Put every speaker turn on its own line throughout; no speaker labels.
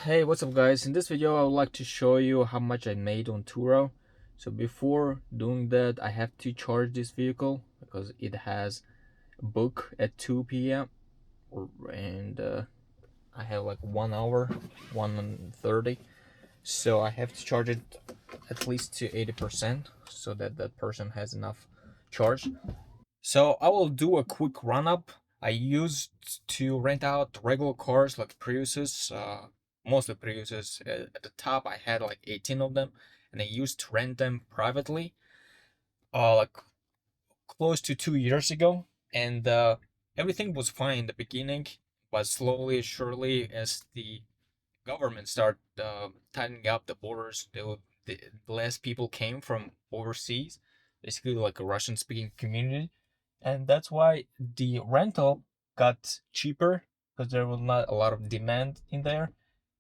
Hey, what's up guys? In this video I would like to show you how much I made on Turo. So before doing that I have to charge this vehicle because it has a book at 2 p.m. and I have like 1 hour, 1:30. So I have to charge it at least to 80% so that that person has enough charge. So I will do a quick run up. I used to rent out regular cars like Priuses, mostly Priuses. At the top, I had like 18 of them, and I used to rent them privately, like close to 2 years ago. And everything was fine in the beginning, but slowly, surely, as the government started tightening up the borders, the less people came from overseas, basically like a Russian-speaking community, and that's why the rental got cheaper because there was not a lot of demand in there.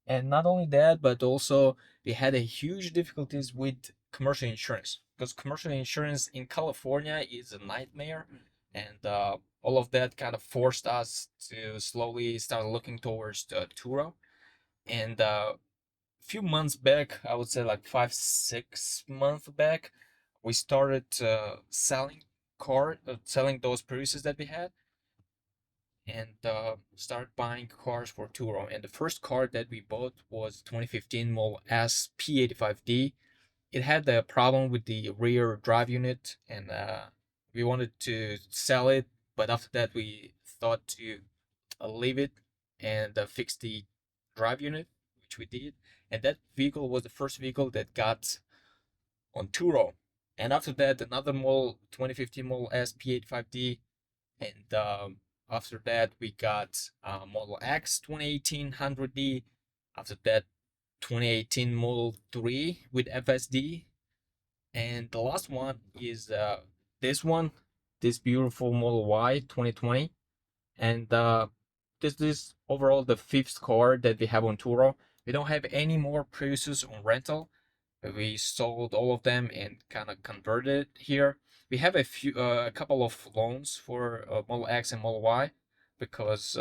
And not only that, but also we had a huge difficulties with commercial insurance because commercial insurance in California is a nightmare, and all of that kind of forced us to slowly start looking towards Turo. And few months back, I would say like 5, 6 months back, we started selling those Priuses that we had, and start buying cars for Turo. And the first car that we bought was 2015 Model S P85D. It had the problem with the rear drive unit, and we wanted to sell it, but after that we thought to leave it and fix the drive unit, which we did. And that vehicle was the first vehicle that got on Turo. And after that, another model, 2015 Model S P85D, and after that we got Model X 2018 100D. After that, 2018 Model 3 with FSD, and the last one is this one, this beautiful Model Y 2020. And this is overall the fifth car that we have on Turo. We don't have any more Priuses on rental. We sold all of them and kind of converted here. We have a couple of loans for Model X and Model Y because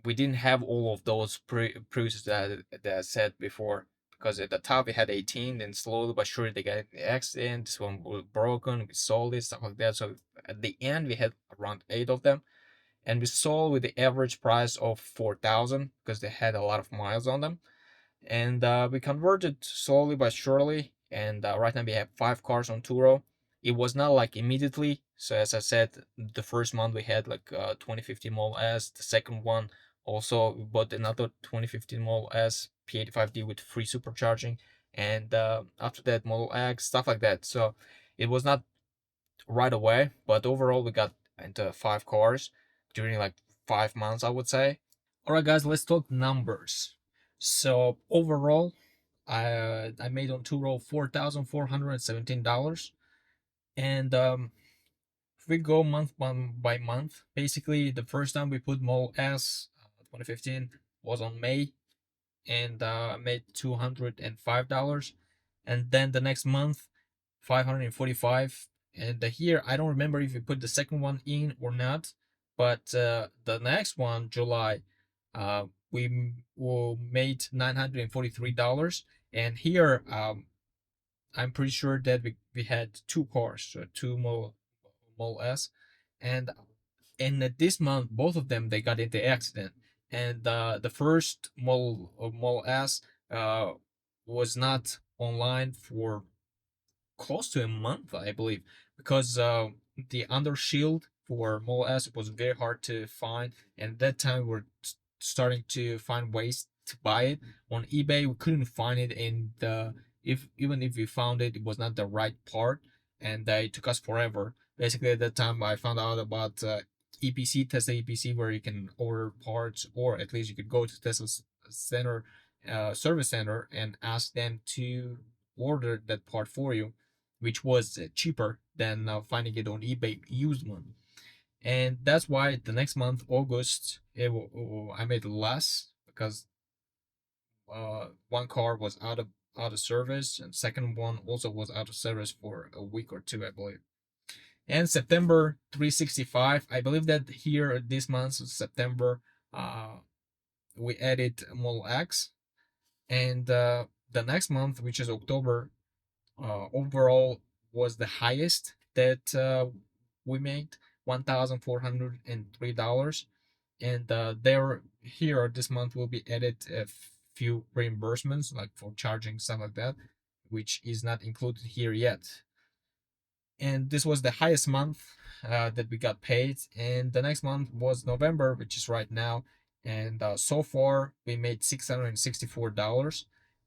we didn't have all of those Priuses that I said before. Because at the top we had 18, then slowly but surely they got in the accident. This one was broken. We sold it, stuff like that. So at the end we had around 8 of them, and we sold with the average price of 4,000 because they had a lot of miles on them. And we converted slowly but surely, and right now we have 5 cars on Turo. It was not like immediately, so as I said, the first month we had like 2015 Model S. The second one also we bought another 2015 Model S P85D with free supercharging, and after that Model X, stuff like that. So it was not right away, but overall we got into 5 cars during like 5 months, I would say. All right, guys, let's talk numbers. So overall, I made on Turo $4,417, and if we go month by month, basically the first time we put Model S 2015 was on May, and I made $205, and then the next month 545. And here I don't remember if we put the second one in or not, but the next one, July, we made $943. And here I'm pretty sure that we had 2 cars, so two Model S, and in this month both of them they got into accident. And the first Model S was not online for close to a month, I believe, because the under shield for Model S was very hard to find, and at that time we're starting to find ways to buy it on eBay. We couldn't find it, and if even if we found it, it was not the right part, and it took us forever. Basically, at that time, I found out about EPC, Tesla EPC, where you can order parts, or at least you could go to Tesla's center, service center, and ask them to order that part for you, which was cheaper than finding it on eBay used one. And that's why the next month, August, I made less because one car was out of service, and second one also was out of service for a week or two, I believe. And September 365, I believe that here this month, September, we added Model X. And the next month, which is October, overall was the highest that we made, $1,403. And there here this month will be added a few reimbursements like for charging, stuff like that, which is not included here yet. And this was the highest month that we got paid. And the next month was November, which is right now. And so far we made $664.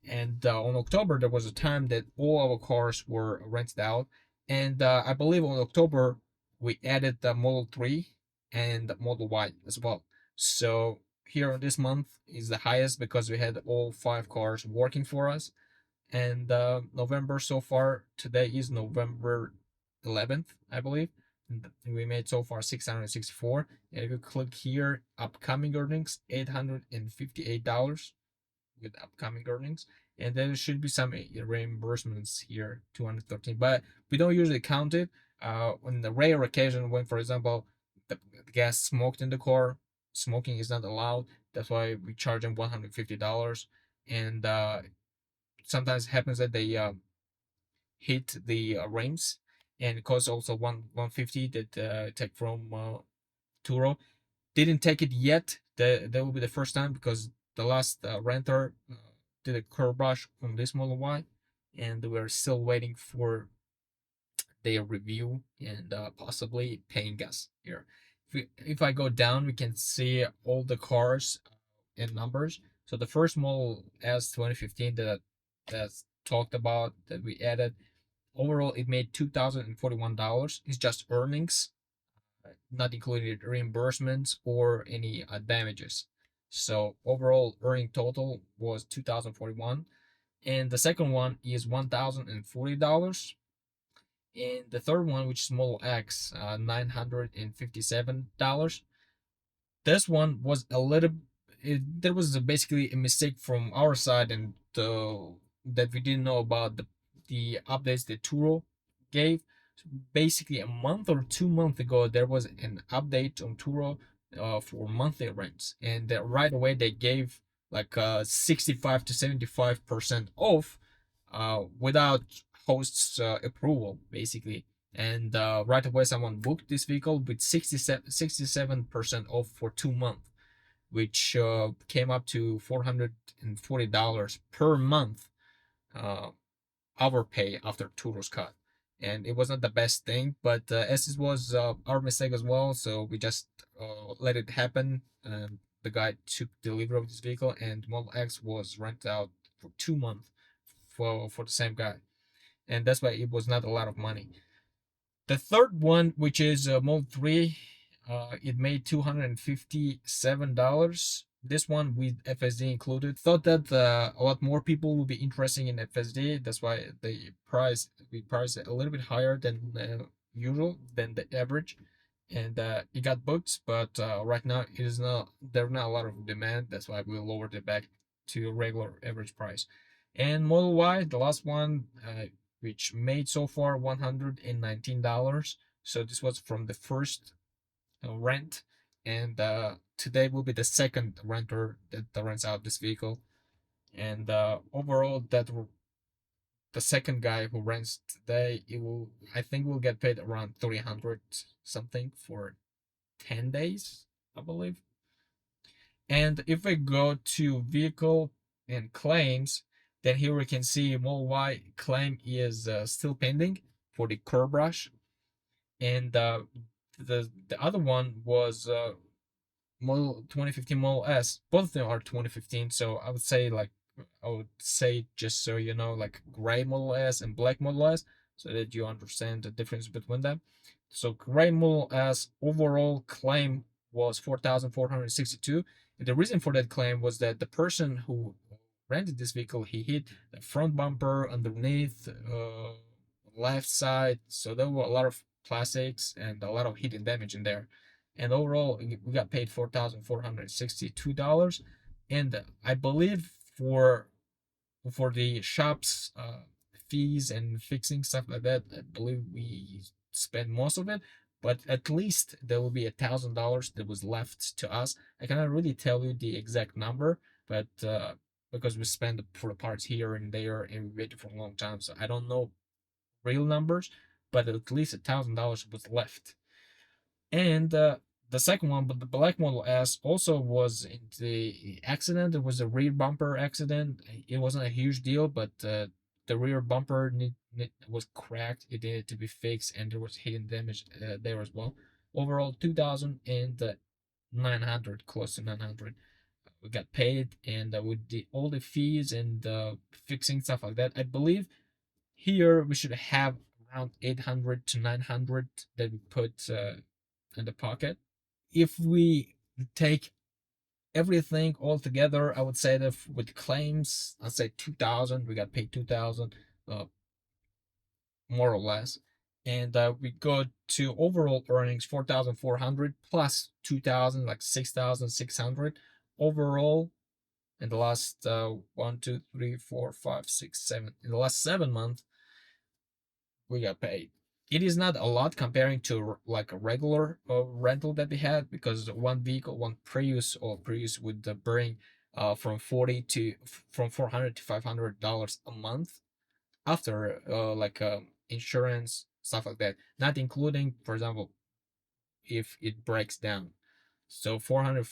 And on October there was a time that all our cars were rented out. And I believe on October we added the Model 3 and the Model Y as well. So here on this month is the highest because we had all five cars working for us. And November so far, today is November 11th, I believe. And we made so far 664. And if you click here, upcoming earnings, $858 with upcoming earnings. And there should be some reimbursements here, 213. But we don't usually count it. On the rare occasion when, for example, the gas smoked in the car, smoking is not allowed. That's why we charge them $150. And sometimes it happens that they hit the rims, and it costs also 150 that take from Turo. Didn't take it yet. That will be the first time because the last renter did a curb brush on this Model Y, and we're still waiting for their review and possibly paying us here. If I go down, we can see all the cars and numbers. So the first Model S 2015 that's talked about that we added, overall it made $2,041. It's just earnings, not including reimbursements or any damages. So overall earning total was 2,041. And the second one is $1,040. And the third one, which is Model X, $957. This one was a little, there was basically a mistake from our side, and that we didn't know about the updates that Turo gave. So basically, a month or 2 months ago, there was an update on Turo for monthly rents, and right away they gave like 65 to 75% off without host's approval, basically. And right away, someone booked this vehicle with 67% off for 2 months, which came up to $440 per month, uh, our pay after Turo's cut. And it was not the best thing, but as it was our mistake as well, so we just let it happen. The guy took delivery of this vehicle, and Model X was rented out for 2 months for the same guy, and that's why it was not a lot of money. The third one, which is Model 3, it made $257. This one with FSD included. Thought that a lot more people will be interested in FSD. That's why we priced it a little bit higher than usual, than the average. And it got booked, but right now it is not, there's not a lot of demand. That's why we lowered it back to regular average price. And Model Y, the last one, which made so far $119. So this was from the first rent, and today will be the second renter that rents out this vehicle. And overall, the second guy who rents today, it will, I think, will get paid around 300 something for 10 days, I believe. And if we go to vehicle and claims, then here we can see Model Y claim is still pending for the curb brush. And the other one was Model 2015 Model S. Both of them are 2015, so I would say, just so you know, like gray Model S and black Model S, so that you understand the difference between them. So gray Model S overall claim was 4,462. And the reason for that claim was that the person who rented this vehicle, he hit the front bumper underneath, left side, so there were a lot of plastics and a lot of hidden damage in there. And overall, we got paid $4,462. And I believe for the shop's fees and fixing stuff like that, I believe we spent most of it. But at least there will be $1,000 that was left to us. I cannot really tell you the exact number, but because we spend for the parts here and there and we waited for a long time. So I don't know real numbers, but at least $1,000 was left. And the second one, but the black Model S also was in the accident. It was a rear bumper accident. It wasn't a huge deal, but the rear bumper was cracked. It needed to be fixed, and there was hidden damage there as well. Overall, 2,900, close to 900. We got paid, and with all the fees and fixing stuff like that, I believe here we should have around 800 to 900 that we put in the pocket. If we take everything all together, I would say that with claims, I'd say 2,000. We got paid 2,000, more or less. And we go to overall earnings 4,400 plus 2,000, like 6,600 overall in the last 1, 2, 3, 4, 5, 6, 7. In the last 7 months, we got paid. It is not a lot comparing to like a regular rental that we had, because one vehicle, one Prius would bring from 40 to from 400 to $500 a month after insurance stuff like that, not including, for example, if it breaks down. So 400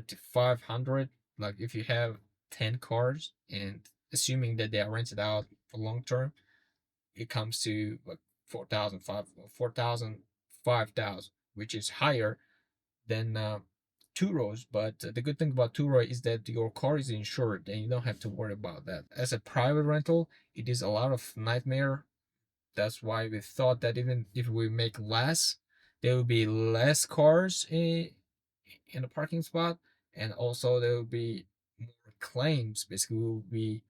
to 500, like if you have 10 cars and assuming that they are rented out for long term, it comes to like 5,000, which is higher than Turo's. But the good thing about Turo is that your car is insured and you don't have to worry about that. As a private rental, it is a lot of nightmare. That's why we thought that even if we make less, there will be less cars in the parking spot, and also there will be more claims. Basically, we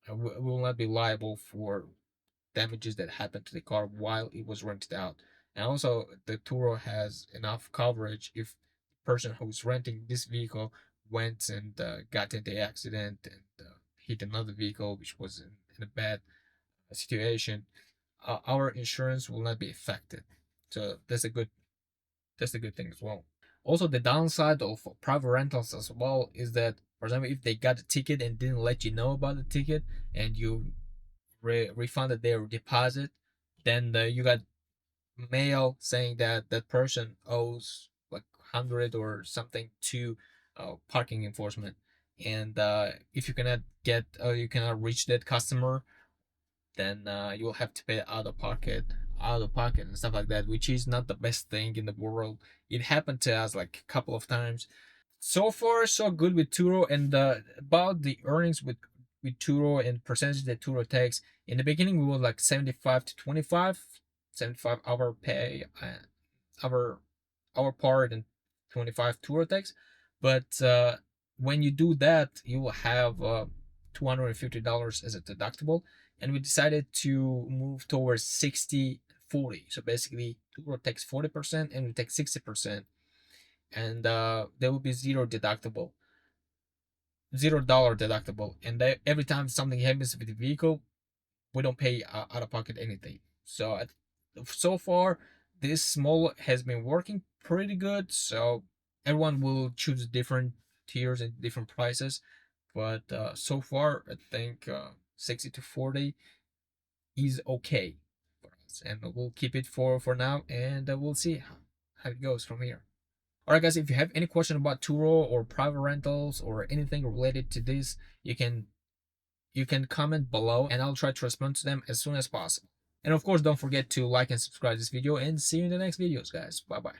will not be liable for damages that happened to the car while it was rented out. And also, the Turo has enough coverage if the person who's renting this vehicle went and got into the accident and hit another vehicle which was in a bad situation. Our insurance will not be affected. So that's a good thing as well. Also, the downside of private rentals as well is that, for example, if they got a ticket and didn't let you know about the ticket and you refunded their deposit, then you got mail saying that that person owes like 100 or something to parking enforcement. And if you cannot reach that customer, then you will have to pay out of pocket and stuff like that, which is not the best thing in the world. It happened to us like a couple of times. So far so good with Turo. And about the earnings with Turo and percentage that Turo takes. In the beginning, we were like 75 to 25, 75 our pay, our our part, and 25 Turo takes. But when you do that, you will have $250 as a deductible. And we decided to move towards 60/40. So basically, Turo takes 40% and we take 60%, and there will be $0 deductible. And every time something happens with the vehicle, we don't pay out of pocket anything. So so far, this model has been working pretty good. So everyone will choose different tiers and different prices, but so far I think 60/40 is okay for us, and we'll keep it for now, and we'll see how it goes from here. All right, guys, if you have any question about Turo or private rentals or anything related to this, you can comment below and I'll try to respond to them as soon as possible. And of course, don't forget to like and subscribe this video, and see you in the next videos, guys. Bye bye.